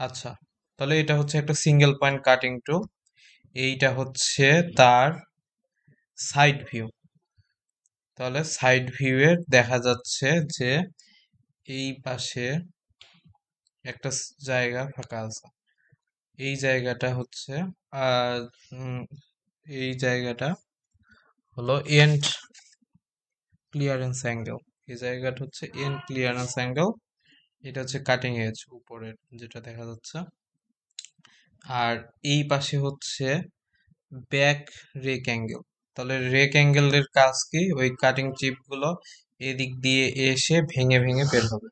আচ্ছা, তাহলে এটা হচ্ছে একটা সিঙ্গেল পয়েন্ট কাটিং টুল। এইটা হচ্ছে তার সাইড ভিউ। তাহলে সাইড ভিউয়ে দেখা যাচ্ছে যে এই পাশে একটা জায়গা ফাঁকা আছে। এই জায়গাটা হচ্ছে আহ উম, এই জায়গাটা হলো এন্ড ক্লিয়ারেন্স অ্যাঙ্গেল। এই জায়গাটা হচ্ছে এন্ড ক্লিয়ারেন্স অ্যাঙ্গেল। এটা হচ্ছে কাটিং এজ উপরের যেটা দেখা যাচ্ছে। আর এই পাশে হচ্ছে ব্যাক রেক অ্যাঙ্গেল। তাহলে রেক অ্যাঙ্গেলের কাজ কি? ওই কাটিং চিপ গুলো এদিক দিয়ে এসে ভেঙে ভেঙে বের হবে।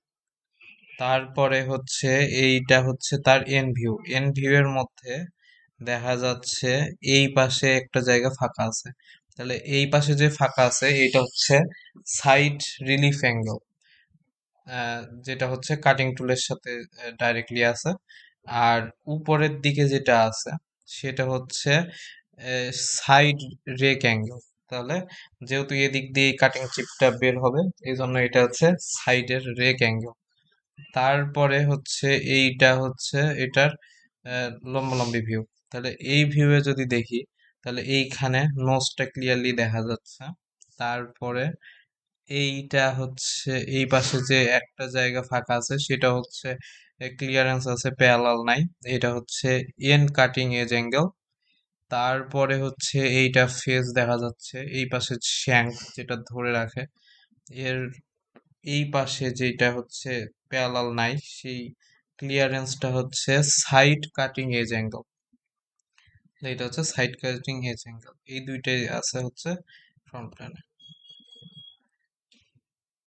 তারপরে হচ্ছে এইটা হচ্ছে তার এন ভিউ। এন ভিউ এর মধ্যে দেখা যাচ্ছে এই পাশে একটা জায়গা ফাঁকা আছে। তাহলে এই পাশে যে ফাঁকা আছে এটা হচ্ছে সাইড রিলিফ অ্যাঙ্গেল, যেটা হচ্ছে কাটিং টুলের সাথে ডাইরেক্টলি আছে। আর উপরের দিকে যেটা আছে সেটা হচ্ছে সাইড রেক অ্যাঙ্গেল। তাহলে যেহেতু এদিক দিয়ে কাটিং চিপটা বের হবে এই জন্য এটা হচ্ছে সাইডের রেক অ্যাঙ্গেল। তারপরে হচ্ছে এইটা হচ্ছে এটার লম্বালম্বি ভিউ। তাহলে এই ভিউয়ে যদি দেখি তাহলে এইখানে নোজটা ক্লিয়ারলি দেখা যাচ্ছে। তারপরে এইটা হচ্ছে এই পাশে যে একটা জায়গা ফাঁকা আছে সেটা হচ্ছে ক্লিয়ারেন্স আছে, প্যারালাল নাই। এটা হচ্ছে এন্ড কাটিং এজ অ্যাঙ্গেল। তারপরে হচ্ছে এইটা ফেস দেখা যাচ্ছে, এই পাশে শ্যাঙ্ক যেটা ধরে রাখে। এর এই পাশে যেটা হচ্ছে প্যারালাল নাই, সেই ক্লিয়ারেন্সটা হচ্ছে সাইড কাটিং এজ অ্যাঙ্গেল। এটা হচ্ছে সাইড কাটিং এজ অ্যাঙ্গেল। এই দুইটাই আছে হচ্ছে ফ্রন্ট প্ল্যানে।